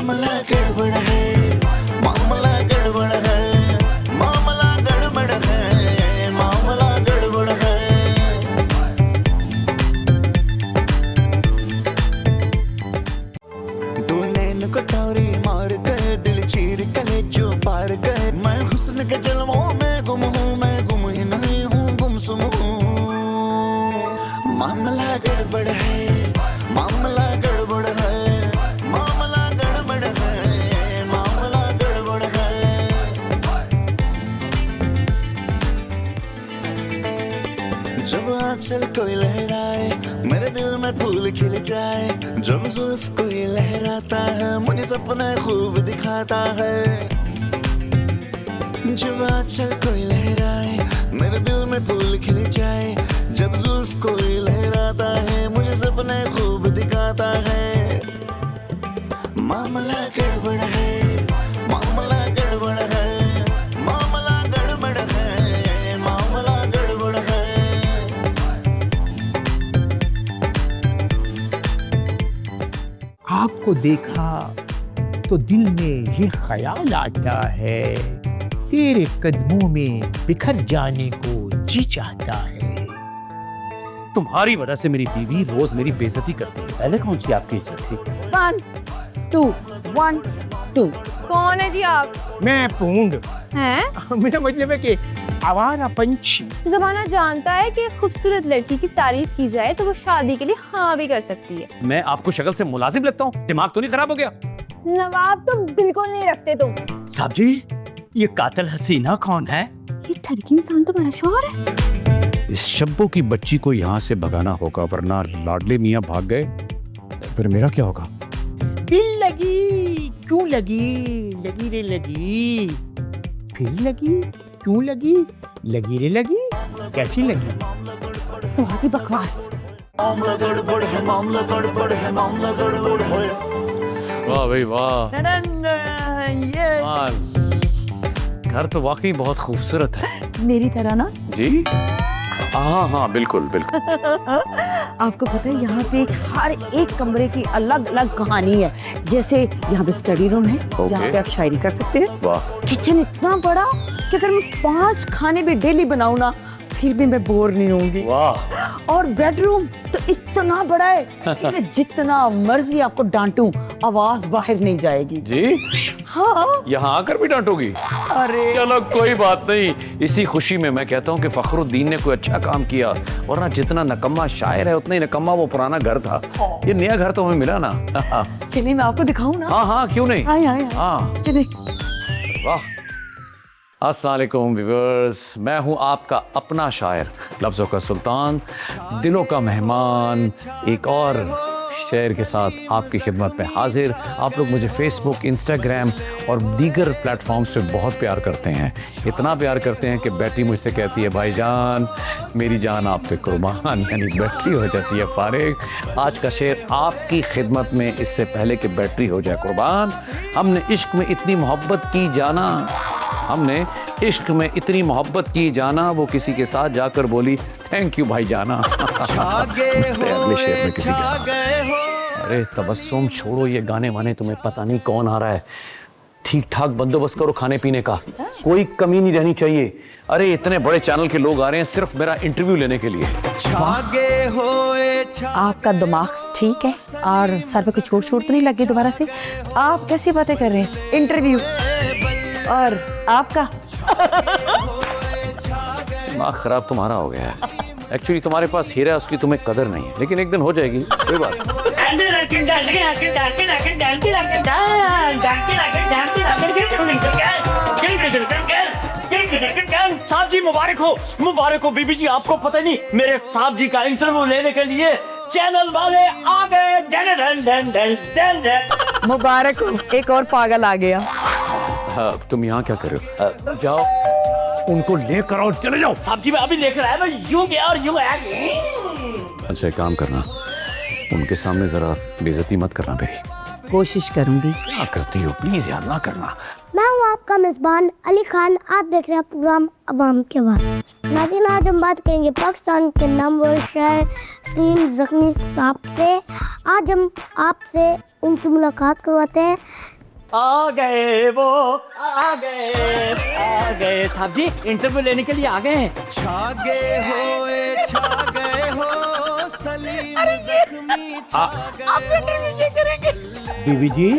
मामला गड़बड़ है, मामला गड़बड़ है, मामला गड़बड़ है, मामला गड़बड़ है। दो नैन कटोरी मार गए, दिल चीर कलेजों पार गए। मैं हुस्न के जलवों में गुम हूँ, मैं गुम ही नहीं हूँ, गुमसुम हूँ। मामला गड़बड़ है, मामला गड़बड़ है, मामला गड़बड़ है, मामला गड़बड़ है। जब आंचल कोई लहराए, मेरे दिल में फूल खिल जाए। जब जुल्फ कोई लहराता है, मुझे सपने खूब दिखाता है। जब आंचल कोई लहराए, मेरे दिल में फूल खिल जाए। जब जुल्फ कोई लहराता है, मुझे सपने खूब दिखाता है। मामला गड़बड़ है, मामला गड़बड़ है, मामला गड़बड़ है, मामला गड़बड़ है। आपको देखा तो दिल में ये ख्याल आता है, तेरे कदमों में बिखर जाने को जी चाहता है। तुम्हारी वजह से मेरी बीवी रोज मेरी बेइज्जती करती है। पहले कौन सी आपकी इज्जत थी? 1 2 1 2। कौन है जी आप? मैं पूंड, हैं? मेरा मतलब है कि आवारा पंछी। ज़माना जानता है कि खूबसूरत लड़की की तारीफ की जाए तो वो शादी के लिए हाँ भी कर सकती है। मैं आपको शक्ल से मुलाजिम लगता हूँ? दिमाग तो नहीं खराब हो गया? नवाब तो बिल्कुल नहीं रखते तुम। साहब जी, ये कातिल हसीना कौन है? ये ठरकी इंसान तो मेरा शौहर है। इस शब्बो की बच्ची को यहाँ से भगाना होगा, वरना लाडले मियाँ भाग गए फिर मेरा क्या होगा? दिल लगी क्यों लगी, लगी रे लगी, फिर लगी क्यों लगी, लगी रे लगी, कैसी लगी? बहुत ही बकवास। मामला गड़बड़ है, मामला गड़बड़ है, मामला गड़बड़ है। वाह भाई वाह, ये घर तो वाकई बहुत खूबसूरत है। मेरी तरह ना। जी हाँ हाँ बिल्कुल बिल्कुल। आपको पता है यहाँ पे हर एक कमरे की अलग अलग कहानी है। जैसे यहाँ पे स्टडी रूम है, जहाँ पे आप शायरी कर सकते हैं। वाह। किचन इतना बड़ा कि अगर मैं 5 खाने भी डेली बनाऊँ ना, फिर भी मैं बोर नहीं होंगी। वाह। और बेडरूम तो इतना बड़ा है कि मैं जितना मर्जी आपको डांटूं, आवाज बाहर नहीं जाएगी। जी हाँ। यहाँ आकर भी डांटोगी? अरे चलो कोई बात नहीं, इसी खुशी में मैं कहता हूँ कि फखरुद्दीन ने कोई अच्छा काम किया, वरना जितना नकम्मा शायर है उतना ही नकम्मा वो पुराना घर था। ये नया घर तो हमें मिला ना। चलिए मैं आपको दिखाऊं ना। हाँ हाँ क्यों नहीं। हाँ चलिए। वाह। अस्सलाम वालेकुम व्यूअर्स, मैं हूँ आपका अपना शायर, लफ्ज़ों का सुल्तान, दिलों का मेहमान, एक और शेर के साथ आपकी खिदमत में हाजिर। आप लोग मुझे फेसबुक, इंस्टाग्राम और दीगर प्लेटफॉर्म्स पे बहुत प्यार करते हैं। इतना प्यार करते हैं कि बेटी मुझसे कहती है भाईजान मेरी जान आप पे कुर्बान, यानी बैटरी हो जाती है फारिग। आज का शेर आपकी खिदमत में, इससे पहले कि बैटरी हो जाए कुर्बान। हमने इश्क में इतनी मोहब्बत की जाना, हमने इश्क में इतनी मोहब्बत की जाना, वो किसी के साथ जाकर बोली थैंक यू भाई जाना। अगले शेर में किसी के साथ। अरे तबस्सुम छोड़ो ये गाने वाने, तुम्हें पता नहीं कौन आ रहा है। ठीक ठाक बंदोबस्त करो खाने पीने का, कोई कमी नहीं रहनी चाहिए। अरे इतने बड़े चैनल के लोग आ रहे हैं सिर्फ मेरा इंटरव्यू लेने के लिए। आपका दिमाग ठीक है और सर पे कोई चोट तो नहीं लगी दोबारा से? आप कैसी बातें कर रहे हैं? इंटरव्यू और आपका दिमाग खराब तुम्हारा हो गया है। एक्चुअली तुम्हारे पास हीरा है, उसकी तुम्हें कदर नहीं है, लेकिन एक दिन हो जाएगी, कोई बात नहीं। साहब जी मुबारक हो बीबी जी। आपको पता नहीं मेरे साहब जी का इंटरव्यू लेने के लिए चैनल वाले आ गए। मुबारक हो, एक और पागल आ गया। हाँ, तुम यहाँ क्या कर रहे हो? जाओ उनको लेकर आओ, चले जाओ। साहब जी मैं अभी लेकर आया, मैं यूं गया और यूं आया। अच्छा एक काम करना, उनके सामने जरा बेइज्जती मत करना मेरी। कोशिश करूंगी। क्या करती हो, प्लीज यार ना करना। मैं हूँ आपका मेजबान अली खान। आप देख रहे हैं प्रोग्राम अवाम के बाद। नाज़रीन आज हम बात करेंगे पाकिस्तान के नामवर शायर सलीम ज़ख्मी साहब से। आज हम आपसे उनकी मुलाकात करवाते हैं आ गए वो, आ गए साहब जी, इंटरव्यू लेने के लिए आ गए हैं। बीबी जी,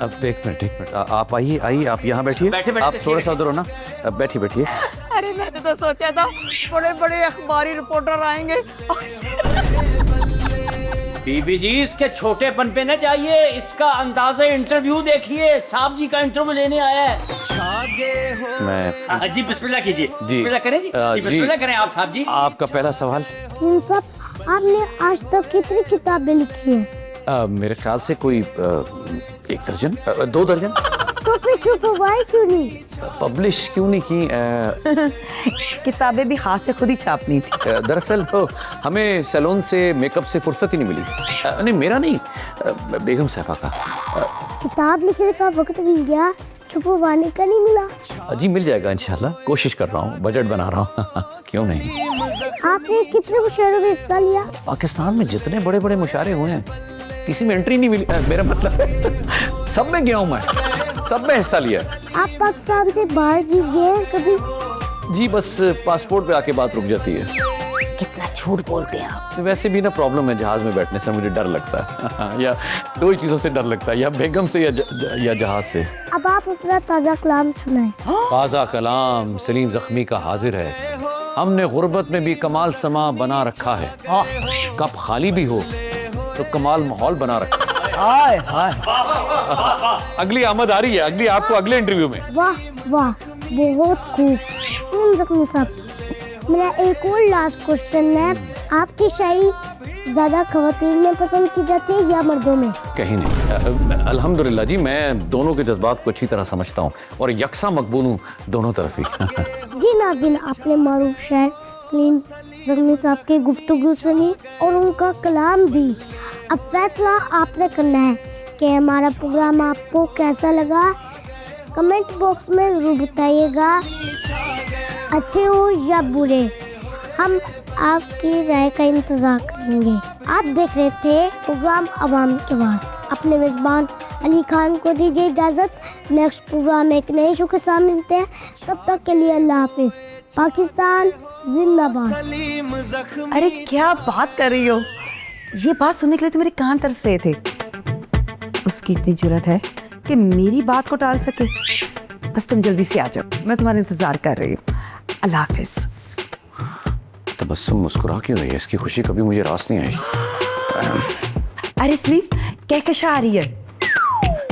अब एक मिनट आप आइए आप यहाँ बैठिए। बैठे, आप बैठे, थोड़ा सा उधर हो ना, अब बैठिए। अरे मैंने तो सोचा था बड़े बड़े अखबारी रिपोर्टर आएंगे। बीबी जी इसके छोटेपन पे न जाइए, इसका अंदाज़े इंटरव्यू देखिए, साहब जी का इंटरव्यू लेने आया है। मैं जी बिस्मिल्लाह कीजिए, जी। बिस्मिल्लाह करें जी, जी बिस्मिल्लाह करें आप साहब जी। आपका पहला सवाल। साहब, आपने आज तक कितनी किताबें लिखी हैं? मेरे ख्याल से कोई 1 दर्जन 2 दर्जन। तो फिर चुप हो गए क्यों नहीं? पब्लिश क्यों नहीं की? किताबें भी हाथ से खुद ही छापनी थी। दरअसल तो हमें सैलून से मेकअप से फुर्सत ही नहीं मिली। नहीं मेरा नहीं, बेगम साहबा का। किताब लिखने का वक्त मिल गया, छुपवाने का नहीं मिला। जी मिल जाएगा इंशाल्लाह, कोशिश कर रहा हूँ, बजट बना रहा हूँ। क्यों नहीं। आपने कितने मुशायरों में हिस्सा लिया? पाकिस्तान में जितने बड़े बड़े मुशायरे हुए हैं किसी में एंट्री नहीं मिली। मेरा मतलब है सब में गया हूँ मैं, सब में हिस्सा लिया। आप पाकिस्तान से बाहर भी गए हैं कभी? जी बस पासपोर्ट पे आके बात रुक जाती है। कितना झूठ बोलते हैं आप। वैसे भी ना प्रॉब्लम है, जहाज में बैठने से मुझे डर लगता है। या 2 ही चीज़ों से डर लगता है, या बेगम से या जहाज से। अब आप अपना ताज़ा कलाम सुनाएं। ताज़ा कलाम सलीम ज़ख्मी का हाजिर है। हमने गुर्बत में भी कमाल समा बना रखा है, कप खाली भी हो तो कमाल माहौल बना रखा है। हाय हाय। अगली आमद आ रही है, आपको अगले इंटरव्यू में। वाह वाह, बहुत खूब। जख्मी साहब, मेरा एक और लास्ट क्वेश्चन है, आपकी शायरी ज्यादा खवातीन में पसंद की जाती है या मर्दों में? कहीं नहीं, अल्हम्दुलिल्लाह जी, मैं दोनों के जज्बात को अच्छी तरह समझता हूँ और यकसा मकबूल हूँ दोनों तरफ ही। जी नाज़रीन, आपने मारूफ शायर सलीम ज़ख्मी साहब की गुफ्तगू सुनी और उनका कलाम भी। अब फैसला आपने करना है कि हमारा प्रोग्राम आपको कैसा लगा। कमेंट बॉक्स में ज़रूर बताइएगा, अच्छे हो या बुरे, हम आपकी राय का इंतज़ार करेंगे। आप देख रहे थे प्रोग्राम अवाम की आवाज़। अपने मेज़बान अली खान को दीजिए इजाज़त। नेक्स्ट प्रोग्राम एक नए शो के साथ मिलते हैं, तब तक के लिए अल्लाह हाफिज़। पाकिस्तान जिंदाबाद। अरे क्या बात कर रही हो, ये बात सुनने के लिए तो मेरे कान तरस रहे थे। उसकी इतनी जुर्रत है कि मेरी बात को टाल सके। बस तुम जल्दी से आ जाओ, मैं तुम्हारा इंतजार कर रही हूँ। अल्लाह हाफिज। तबस्सुम मुस्कुरा क्यों रही है, इसकी खुशी कभी मुझे रास नहीं आई। अरे सलीम, कहकशा आ रही है।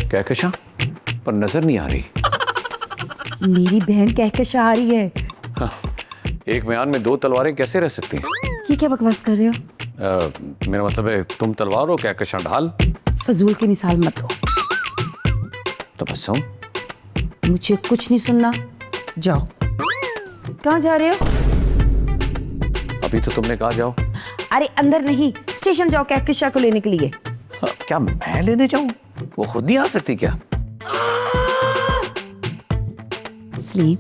कहकशा पर नजर नहीं आ रही। मेरी बहन कहकशा आ रही है। हाँ, एक म्यान में 2 तलवारें कैसे रह सकती हैं? ये क्या बकवास कर रहे हो? मेरा मतलब है तुम तलवार हो, कहकशा ढाल। फजूल की मिसाल मत दो। तबस्सुम, मुझे कुछ नहीं सुनना, जाओ। कहाँ जा रहे हो? अभी तो तुमने कहा जाओ। अरे अंदर नहीं, स्टेशन जाओ कहकशा को लेने के लिए। हाँ, क्या मैं लेने जाऊं? वो खुद नहीं आ सकती क्या? सलीम,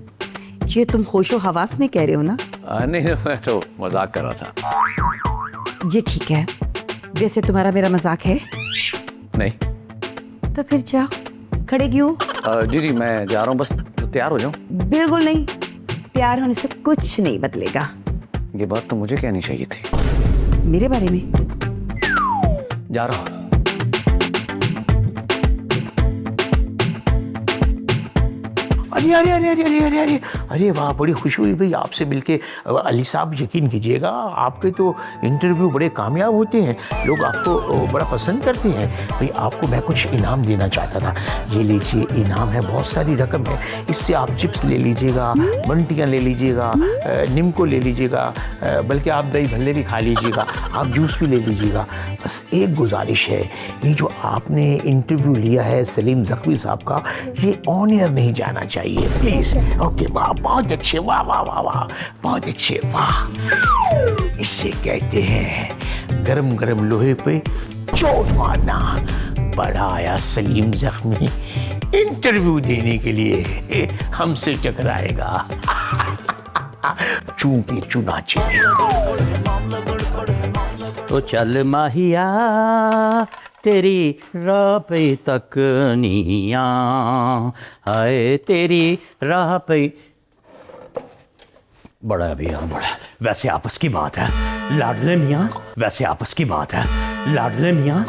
ये तुम होशो हवास में कह रहे हो ना? नहीं, मैं तो मजाक कर रहा था। ये ठीक है, वैसे तुम्हारा मेरा मजाक है? नहीं। तो फिर जाओ, खड़े क्यों? जी मैं जा रहा हूँ, बस तैयार हो जाऊं। बिल्कुल नहीं, तैयार होने से कुछ नहीं बदलेगा। ये बात तो मुझे कहनी चाहिए थी। मेरे बारे में? जा रहा हूँ। अरे अरे अरे अरे अरे अरे अरे अरे वाह, बड़ी खुशी हुई भाई आपसे मिलके। अली साहब, यकीन कीजिएगा आपके तो इंटरव्यू बड़े कामयाब होते हैं, लोग आपको बड़ा पसंद करते हैं। भाई आपको मैं कुछ इनाम देना चाहता था। ये लीजिए, इनाम है, बहुत सारी रकम है। इससे आप चिप्स ले लीजिएगा, बंटियाँ ले लीजिएगा, निम्को ले लीजिएगा, बल्कि आप दही भल्ले भी खा लीजिएगा, आप जूस भी ले लीजिएगा। बस एक गुजारिश है, ये जो आपने इंटरव्यू लिया है सलीम ज़ख्मी साहब का, ये ऑन एयर नहीं जाना चाहिए प्लीज। ओके, वाह, बहुत अच्छे, वाह वाह वाह वाह, बहुत अच्छे, वाह। इससे कहते हैं गरम गरम लोहे पे चोट मारना। बड़ा आया सलीम ज़ख्मी इंटरव्यू देने के लिए, हमसे टकराएगा। चूंकि चुनाचे। तो चल माहिया तेरी राह पे तकनिया, हाय तेरी राह पे। बड़ा है भैया बड़ा। वैसे आपस की बात है लाडले मियाँ, वैसे आपस की बात है लाडले मियाँ,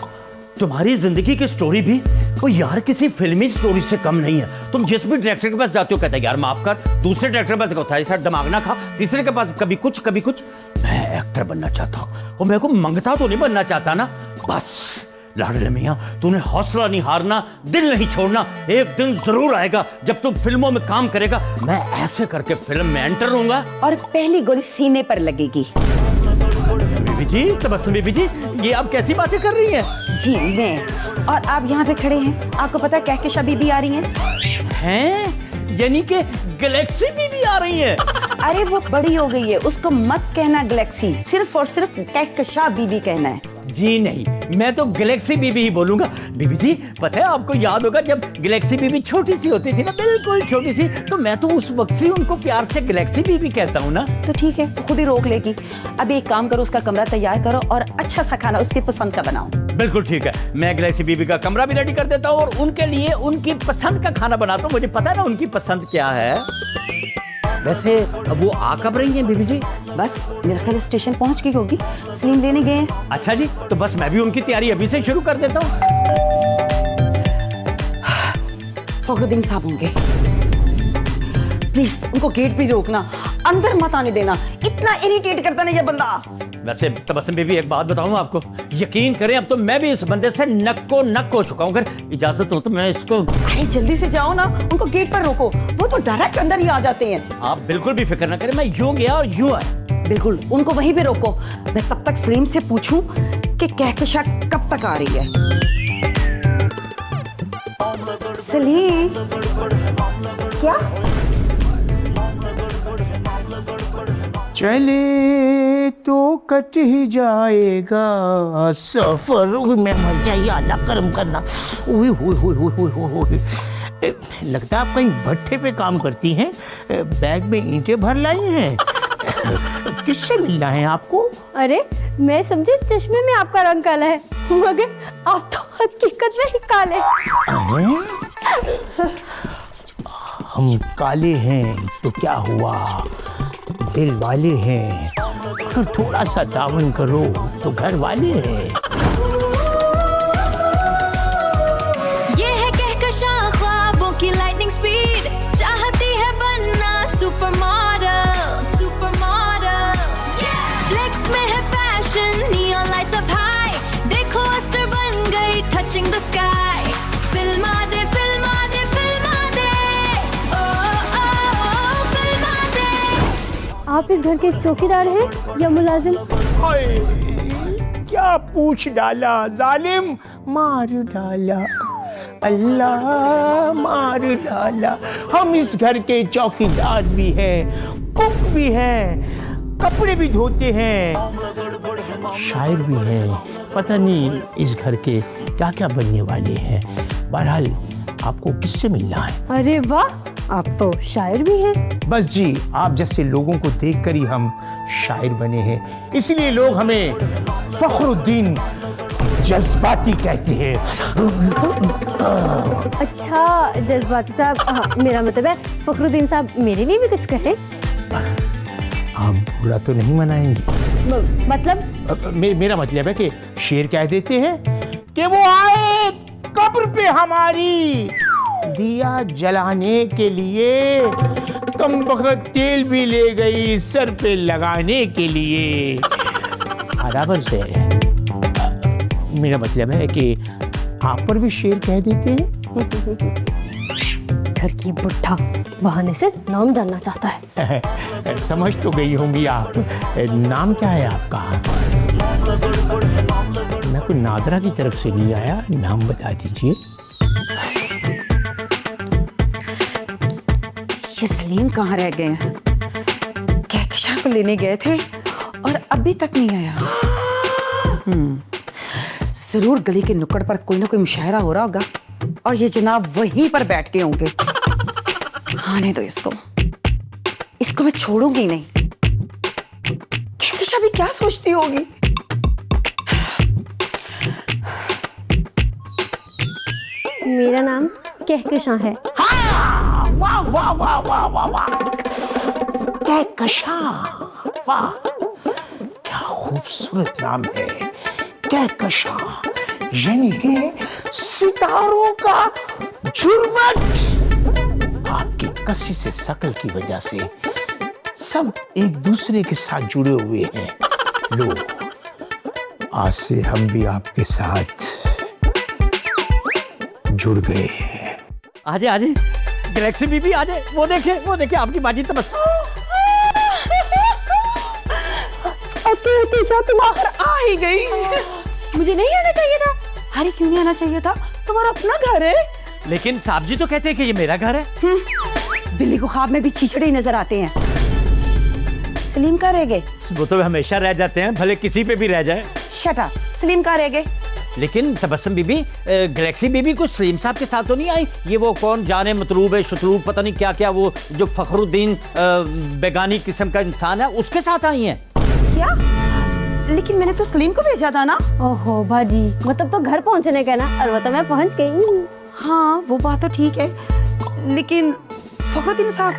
तुम्हारी जिंदगी की स्टोरी भी वो यार किसी फिल्मी स्टोरी से कम नहीं है। तुम जिस भी डायरेक्टर के पास जाते हो कहते हैं यार माफ कर, दूसरे डायरेक्टर के पास कहता है सर दिमाग ना खा, तीसरे के पास कभी कुछ कभी कुछ। मैं एक्टर बनना चाहता हूँ और मेरे को मंगता तो नहीं बनना चाहता ना। बस लाडले मियाँ तूने हौसला नहीं हारना, दिल नहीं छोड़ना। एक दिन जरूर आएगा जब तुम फिल्मों में काम करेगा, मैं ऐसे करके फिल्म में एंटर होऊंगा। और पहली गोली सीने पर लगेगी। बीबी जी, तबस्सुम बीबी जी, ये आप कैसी बातें कर रही हैं? जी मैं। और आप यहाँ पे खड़े हैं, आपको पता है कहकशा बीबी आ रही हैं? हैं? यानी कि गैलेक्सी बीबी आ रही है? अरे वो बड़ी हो गई है, उसको मत कहना गैलेक्सी, सिर्फ और सिर्फ कहकशा बीबी कहना है। जी नहीं, मैं तो गैलेक्सी बीबी ही बोलूंगा। बीबी जी पता है आपको याद होगा जब गैलेक्सी बीबी छोटी सी होती थी ना, बिल्कुल छोटी सी, तो मैं तो उस वक्त से उनको प्यार से गैलेक्सी बीबी कहता हूँ ना। तो ठीक है, खुद ही रोक लेगी। अब एक काम करो, उसका कमरा तैयार करो और अच्छा सा खाना उसकी पसंद का बनाओ। बिल्कुल ठीक है, मैं गैलेक्सी बीबी का कमरा भी रेडी कर देता हूँ और उनके लिए उनकी पसंद का खाना बनाता हूँ। मुझे पता है ना उनकी पसंद क्या है। वैसे अब वो आ कब रही हैं बीबी जी? बस मेरा ख्याल स्टेशन पहुंच गई होगी, सलीम लेने गए हैं। अच्छा जी, तो बस मैं भी उनकी तैयारी अभी से शुरू कर देता हूँ। फखरुद्दीन साहब होंगे, प्लीज उनको गेट पे रोकना, अंदर मत आने देना, इतना इरिटेट करता नहीं ये बंदा। वैसे तबस्सुम बीबी एक बात बताऊं आपको, यकीन करें अब तो मैं भी इस बंदे से नक हो चुका हूं। अगर इजाजत हो तो मैं इसको। अरे जल्दी से जाओ ना, उनको गेट पर रोको, वो तो डायरेक्ट अंदर ही आ जाते हैं। आप बिल्कुल भी फिक्र ना करें, मैं यूं गया और यूं आया। बिल्कुल उनको वहीं पे रोको, मैं तब तक सलीम से पूछूं कि कहकशा कब तक आ रही है। सलीम क्या? चले तो कट ही जाएगा सफर में, मजा ही आला करम करना। ओए होए होए होए होए होए होए। लगता है आप कहीं भट्ठे पे काम करती हैं, बैग में ईंटें भर लाई हैं। किससे मिलना है आपको? अरे मैं समझी चश्मे में आपका रंग काला है, मगर आप तो हकीकत में ही काले। हम काले हैं तो क्या हुआ, दिल वाले हैं, अगर थोड़ा सा दामन करो तो घर वाले हैं। ये है कहकशा ख्वाबों की लाइटनिंग स्पीड, चाहती है बनना super model, super model. Flex में है fashion, neon lights up high, देखो अस्टर बन गई टचिंग द स्काई। फिल्मा दे फिल्मा दे फिल्मा दे, ओ ओ ओ फिल्मा दे। आप इस घर के चौकीदार हैं या मुलाजिम? हाय, क्या पूछ डाला जालिम, मार डाला अल्लाह, मार डाला। हम इस घर के चौकीदार भी हैं, कुक भी हैं, कपड़े भी धोते हैं, शायर भी हैं। पता नहीं इस घर के क्या क्या बनने वाले हैं। बहरहाल आपको किससे मिलना है? अरे वाह, आप तो शायर भी हैं। बस जी, आप जैसे लोगों को देखकर ही हम शायर बने हैं, इसलिए लोग हमें फखरुद्दीन जज्बाती कहते हैं। अच्छा जज्बाती साहब, हाँ, मेरा मतलब है फखरुद्दीन साहब मेरे लिए भी कुछ कहें। आप बुरा तो नहीं मनाएंगे? मतलब? मेरा मतलब है कि शेर कह देते हैं कि वो आए कब्र पे हमारी, दिया जलाने के लिए, कम वक्त तेल भी ले गई सर पे लगाने के लिए। बराबर से मेरा मतलब है कि आप पर भी शेर कह देते हैं। घर की बुढ़ा बहाने से नाम जानना चाहता है। समझ तो गई होंगी आप। नाम क्या है आपका? मैं कोई नादरा की तरफ से नहीं आया, नाम बता दीजिए। ये सलीम कहाँ रह गए हैं? कहकशा को लेने गए थे और अभी तक नहीं आया। जरूर गली के नुक्कड़ पर कोई ना कोई मुशायरा हो रहा होगा और ये जनाब वहीं पर बैठ के होंगे। आने दो इसको, इसको मैं छोड़ूंगी नहीं। कहकशा भी क्या सोचती होगी? मेरा नाम कहकशां है। हाँ, वाह वाह वाह वाह वाह वाह, कहकशां, वाह क्या खूबसूरत नाम है कहकशां, यानी कि सितारों का झुरमुट। आपकी कसी से शकल की वजह से सब एक दूसरे के साथ जुड़े हुए हैं। लो, आज से हम भी आपके साथ जुड़ गए हैं। आजे आजे गैलेक्सी बीबी आजे, वो देखे आपकी बाजी तबस्सुम। तुम आखिर आ ही गई। मुझे नहीं आना चाहिए था। अरे क्यों नहीं आना चाहिए था? तुम्हारा अपना घर है। लेकिन साहब जी तो कहते हैं कि ये मेरा घर है। बिल्ली को ख्वाब में भी छीछड़े ही नजर आते हैं। सलीम कहाँ रह गए? वो तो हमेशा रह जाते हैं, भले किसी पे भी रह जाए। शट अप, सलीम कहाँ रह गए? लेकिन तबस्सुम बीबी, गैलेक्सी बीबी कुछ सलीम साहब के साथ तो नहीं आई? ये वो कौन जाने मतलूब है, शतरूब, पता नहीं क्या क्या, वो जो फखरुद्दीन बेगानी किस्म का इंसान है, उसके साथ आई हैं। क्या? लेकिन मैंने तो सलीम को भेजा था ना। ओहो भाजी, मतलब तो घर पहुंचने का ना, और वो तो मैं पहुंच गई। हाँ वो बात तो ठीक है, लेकिन फखरुद्दीन साहब,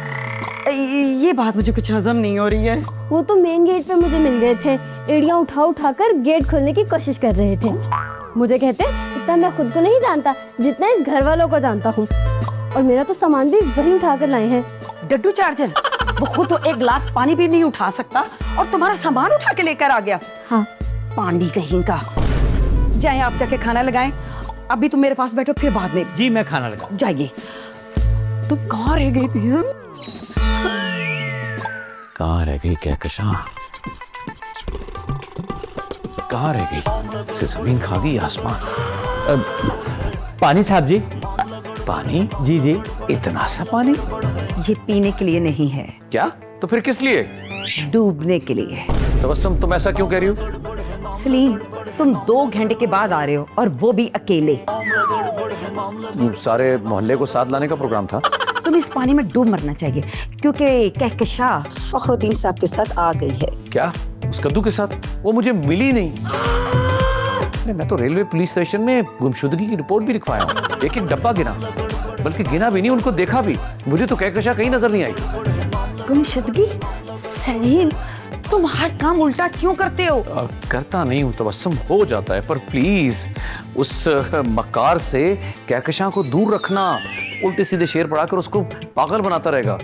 ये बात मुझे कुछ हजम नहीं हो रही है। वो तो मेन गेट पे मुझे मिल गए थे, एड़ियां उठा कर गेट खोलने की कोशिश कर रहे थे। मुझे कहते इतना मैं खुद को नहीं जानता जितना इस घर वालों को जानता हूँ, और मेरा तो सामान भी वही उठा कर लाए हैं। डड्डू चार्जर, वो खुद तो एक गिलास पानी भी नहीं उठा सकता और तुम्हारा सामान उठा के लेकर आ गया। हाँ, पांडी कहीं का। जाए आप जाके खाना लगाएं, अभी तुम मेरे पास बैठो, फिर बाद में। जी मैं खाना लगा। जाइए। तुम कहाँ रह गई थी? कहाँ रह गई कहकशां? कहाँ रह गई? से जमीन खा गई आसमान। पानी साहब जी। पानी? जी जी। इतना सा पानी? ये पीने के लिए नहीं है, क्या? तो फिर किस लिए? डूबने के लिए। तबस्सुम, तुम ऐसा क्यों कह रही हो? सलीम, तुम 2 घंटे के बाद आ रहे हो और वो भी अकेले। सारे मोहल्ले को साथ लाने का प्रोग्राम था। तुम इस पानी में डूब मरना चाहिए, क्योंकि कहकशां फखरुद्दीन साहब के साथ आ गई है। क्या? उस कद्दू के साथ? वो मुझे मिली नहीं। अरे मैं तो रेलवे पुलिस स्टेशन में गुमशुदगी की रिपोर्ट भी लिखवाया हूँ। एक एक डब्बा गिना, बल्कि गिना भी नहीं, उनको देखा भी। मुझे तो कहकशां कहीं नजर नहीं आई। गुमशुदगी? सलीम, तुम हर काम उल्टा क्यों करते हो? करता नहीं हूँ तबस्सुम, हो जाता है, पर प्लीज उस मकार से कहकशां को दूर रखना। उल्टे सीधे शेर पढ़ाकर उसको पागल बनाता रहेगा।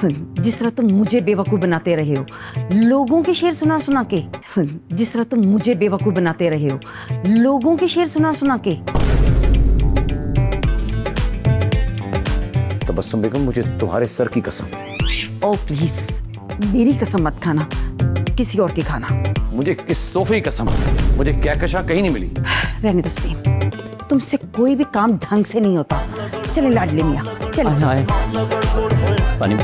जिस तरह तुम मुझे बेवकूफ बनाते रहे हो लोगों के शेर सुना सुना के। जिस तरह तुम मुझे बेवकूफ बनाते रहे हो लोगों के शेर सुना सुना के। तबस्सुम बेगम, मुझे तुम्हारे सर की कसम। ओ प्लीज, मेरी कसम मत खाना, किसी और की खाना। मुझे इस सोफे की कसम, मुझे कहकशां कहीं नहीं मिली। रहने दो सलीम, तुमसे कोई भी काम ढंग से नहीं होता। चले लाडले मियां, चले। आए। पानी।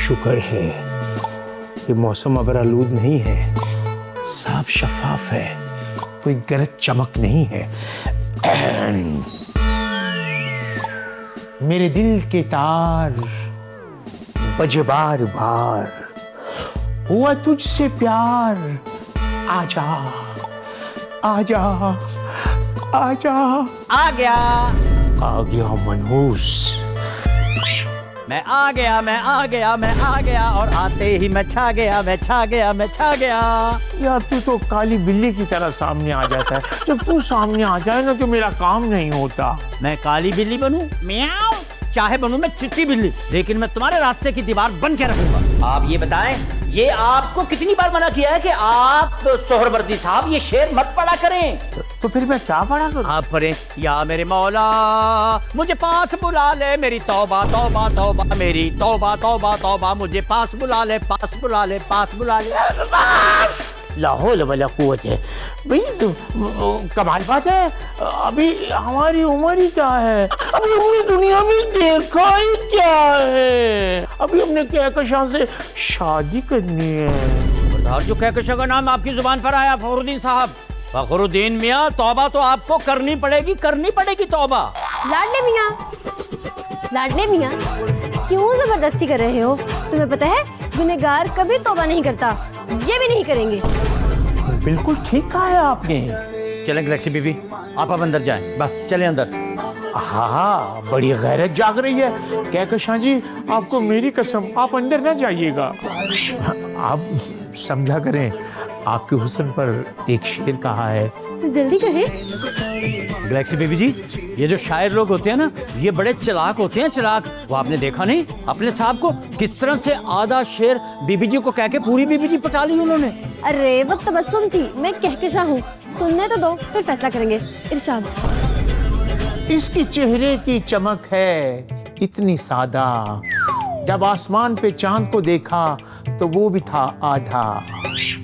शुक्र है कि मौसम अब आलूद नहीं है, साफ शफाफ है, कोई गरज चमक नहीं है। मेरे दिल के तार बजे बार बार, हुआ तुझसे प्यार, आजा आजा आजा। आ गया। आ गया मनहूस। मैं आ गया, मैं आ गया, मैं आ गया, और आते ही मैं छा गया, मैं छा गया, मैं छा गया। यार तू तो काली बिल्ली की तरह सामने आ जाता है। जब तू सामने आ जाए ना तो मेरा काम नहीं होता। मैं काली बिल्ली बनूं? म्याऊं। चाहे बनूं मैं चिट्टी बिल्ली, लेकिन मैं तुम्हारे रास्ते की दीवार बन के रखूंगा। आप ये बताएं, ये आपको कितनी बार मना किया है कि आप सोहरवर्दी साहब ये शेर मत पढ़ा करें? तो फिर मैं क्या पढ़ा करूं? आप पढ़ें, या मेरे मौला मुझे पास बुला ले, मेरी तौबा तौबा तौबा, मेरी तौबा तौबा तौबा, मुझे पास बुला ले, पास बुला ले, पास बुला ले। बस लाहौल वला कुव्वत है भाई। तो कमाल बात है, अभी हमारी उम्र ही क्या है, अभी हमने दुनिया में देखा ही क्या है। अभी हमने कहकशां से शादी करनी है। खबरदार, जो कहकशां का नाम आपकी जुबान पर आया फखरुद्दीन साहब, फखरुद्दीन मियां, तौबा तो आपको करनी पड़ेगी, करनी पड़ेगी तौबा। लाडले मियां, लाडले मियाँ, क्यों जबरदस्ती कर रहे हो? तुम्हें पता है गुनहगार कभी तौबा नहीं करता, ये भी नहीं करेंगे। बिल्कुल ठीक कहा है आपने। चलें गैलेक्सी बीबी, आप अब अंदर जाएं, बस चलें अंदर। हाँ, बड़ी गैरत जाग रही है। कहकशां जी, आपको मेरी कसम, आप अंदर ना जाइएगा। आप समझा करें, आपके हुस्न पर एक शेर कहा है। जल्दी कहें। गैलेक्सी बीबी जी, ये जो शायर लोग होते हैं ना, ये बड़े चालाक होते हैं, चालाक। वो आपने देखा नहीं अपने साहब को किस तरह से आधा शेर बीबी जी को कह के पूरी बीबी जी पटा ली उन्होंने। अरे वो तबस्सुम थी, मैं कहकशां हूँ, सुनने तो दो फिर फैसला करेंगे। इरशाद। इसकी चेहरे की चमक है इतनी सादा, जब आसमान पे चांद को देखा तो वो भी था आधा।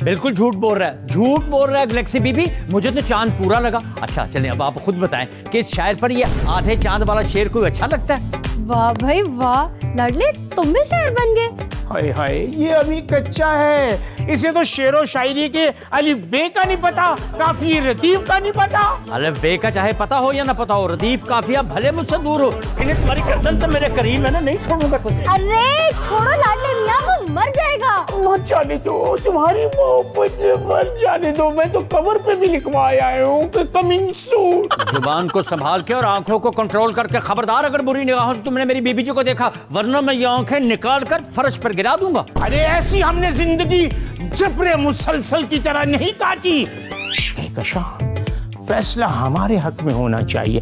बिल्कुल झूठ बोल रहा है, झूठ बोल रहा है गैलेक्सी बीबी, मुझे तो चांद पूरा लगा। अच्छा चलें, अब आप खुद बताएं कि इस शायर पर ये आधे चांद वाला शेर कोई अच्छा लगता है? वाह भाई वाह, लाडले तुम भी शायर बन गए। हाय हाय, ये अभी कच्चा है, इसे तो शेरो शायरी के अलिफ बे का नहीं पता, काफी रतीफ का नहीं पता। अलिफ बे का चाहे पता हो या ना पता हो, रदीफ काफिया भले मुझसे दूर हो, इन्हें तुम्हारी गर्दन तो मेरे करीब है ना, नहीं छोड़ूंगा तुझे। अरे छोड़ो लाडले मियाँ, वो मर जाएगा। मत जाने दो, तुम्हारी मोहब्बत में मर जाने दो। मैं तो कवर पे भी लिखवाया आया हूँ कि कमिंग सून। जुबान को संभाल के और आंखों को कंट्रोल करके, खबरदार अगर बुरी निगाहों से तुमने मेरी बीबी जी को देखा, वरना मैं ये आंखें निकाल कर फर्श पर गिरा दूंगा। अरे ऐसी हमने जिंदगी जबरे मुसलसल की तरह नहीं काटी। कहकशां, फैसला हमारे हक में होना चाहिए।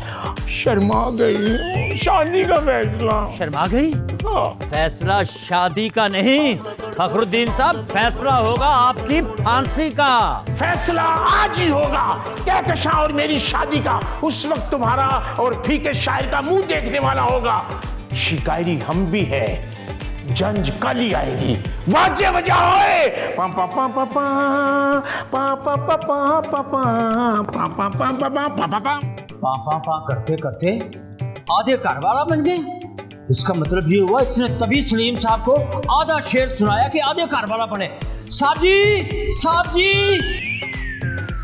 शर्मा गई, शादी का फैसला। शर्मा गई? हाँ। फैसला शादी का नहीं फखरुद्दीन साहब, फैसला होगा आपकी फांसी का। फैसला आज ही होगा कहकशां और मेरी शादी का। उस वक्त तुम्हारा और फीके शायर का मुंह देखने वाला होगा। शिकायरी हम भी है, जंज कल ही आएगी। बाजे बजाओ, पा पा पा पा पा पा पा पा पा पा पा पा पा पा पा पा पा। पा पा करते करते आधे कारवाला बन गए। इसका मतलब ये हुआ इसने तभी सलीम साहब को आधा शेर सुनाया कि आधे कारवाला बने। साहब जी, साहब जी।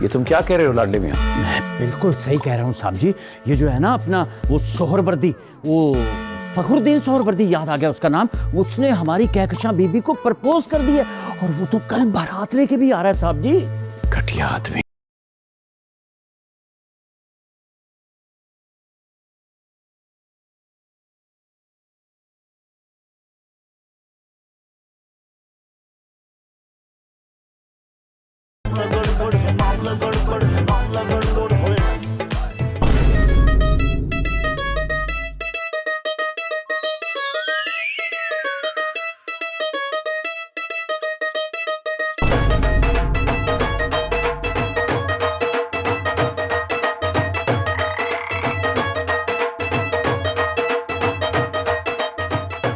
ये तुम क्या कह रहे हो लाडले मियाँ? मैं बिल्कुल सही कह रहा हूँ साहब जी। ये जो है ना अपना वो सोहरवर्दी, वो फखरुद्दीन सोहरवर्दी, याद आ गया उसका नाम, उसने हमारी कहकशां बीबी को प्रपोज कर दिया और वो तो कल बारात लेके भी आ रहा है साहब जी। घटिया आदमी।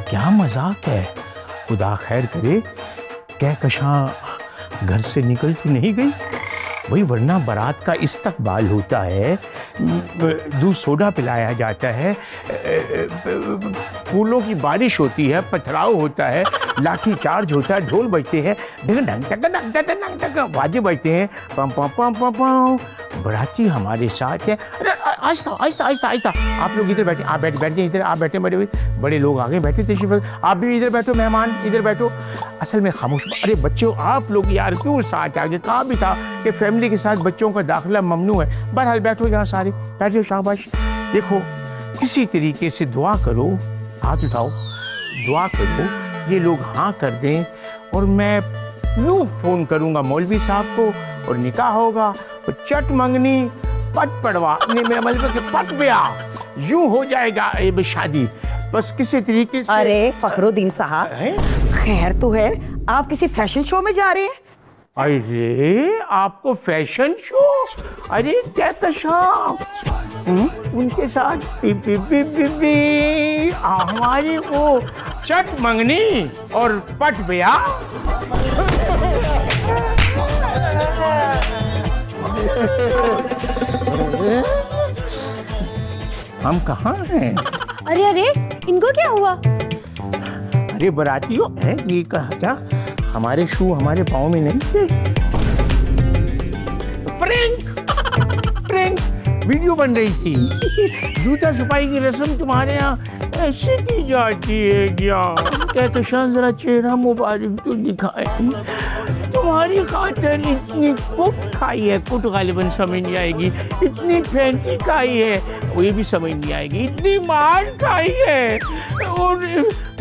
क्या मजाक है। खुदा खैर करे कहकशां घर से निकल तो नहीं गई वही, वरना बारात का इस्तकबाल होता है, दूध सोडा पिलाया जाता है, फूलों की बारिश होती है, पथराव होता है, लाठी चार्ज होता है, ढोल बजते हैं, डंग टक डंग टक डंग टक बाजे बजते हैं, पम पम पम पम पम। बराती हमारे साथ है। अरे आहिस्ता आहिस्ता आहिस्ता आहिस्ता, आप लोग इधर बैठे, आप बैठ जाइए इधर, आप बैठे बड़े लोग आगे बैठे थे, आप भी इधर बैठो, मेहमान इधर बैठो। असल में खामोश। अरे बच्चों, आप लोग यार क्यों साथ आगे? कहा भी था कि फैमिली के साथ बच्चों का दाखिला ममनू है। बहरहाल बैठो यहाँ सारे, बैठो, शाबाश। देखो किसी तरीके से दुआ करो, हाथ उठाओ, दुआ करो, ये लोग हाँ कर दें और मैं यूँ फ़ोन करूँगा मौलवी साहब को और निकाह होगा, तो चट मंगनी पट पड़वा, मेरा मतलब कि पट ब्याह यूँ हो जाएगा ये शादी, बस किसी तरीके से। अरे फखरुद्दीन साहब, खैर तो है, आप किसी फैशन शो में जा रहे हैं? अरे आपको फैशन शो? अरे कहकशां उनके साथ हमारी वो चट मंगनी और पट ब्याह। हम कहाँ हैं? अरे अरे, इनको क्या हुआ? अरे बरातियों है ये क्या हमारे शू हमारे पाँव में नहीं थे? फ्रैंक वीडियो बन रही थी। जूता छुपाई की रस्म तुम्हारे यहाँ ऐसे की जाती है क्या? कहकशां जरा चेहरा मुबारक तो दिखाए। तुम्हारी खातर इतनी कुट खाई है, कुट गालिबन समझ नहीं आएगी, इतनी फैंसी खाई है वो ये भी समझ नहीं आएगी, इतनी मार खाई है और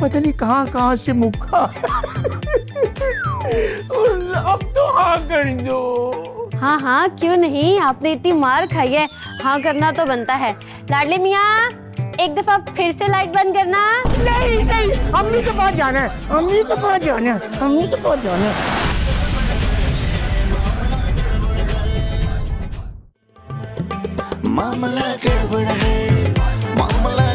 पता नहीं कहाँ कहाँ से मुक्का। और अब तो हाँ कर दो। हाँ हाँ क्यों नहीं, आपने इतनी मार खाई है, हाँ करना तो बनता है। लाडले मियाँ एक दफा फिर से लाइट बंद करना। नहीं नहीं, अम्मी के पास जाना है, अम्मी के पास जाना है, अम्मी के पास जाना है। मामला गड़बड़ है, मामला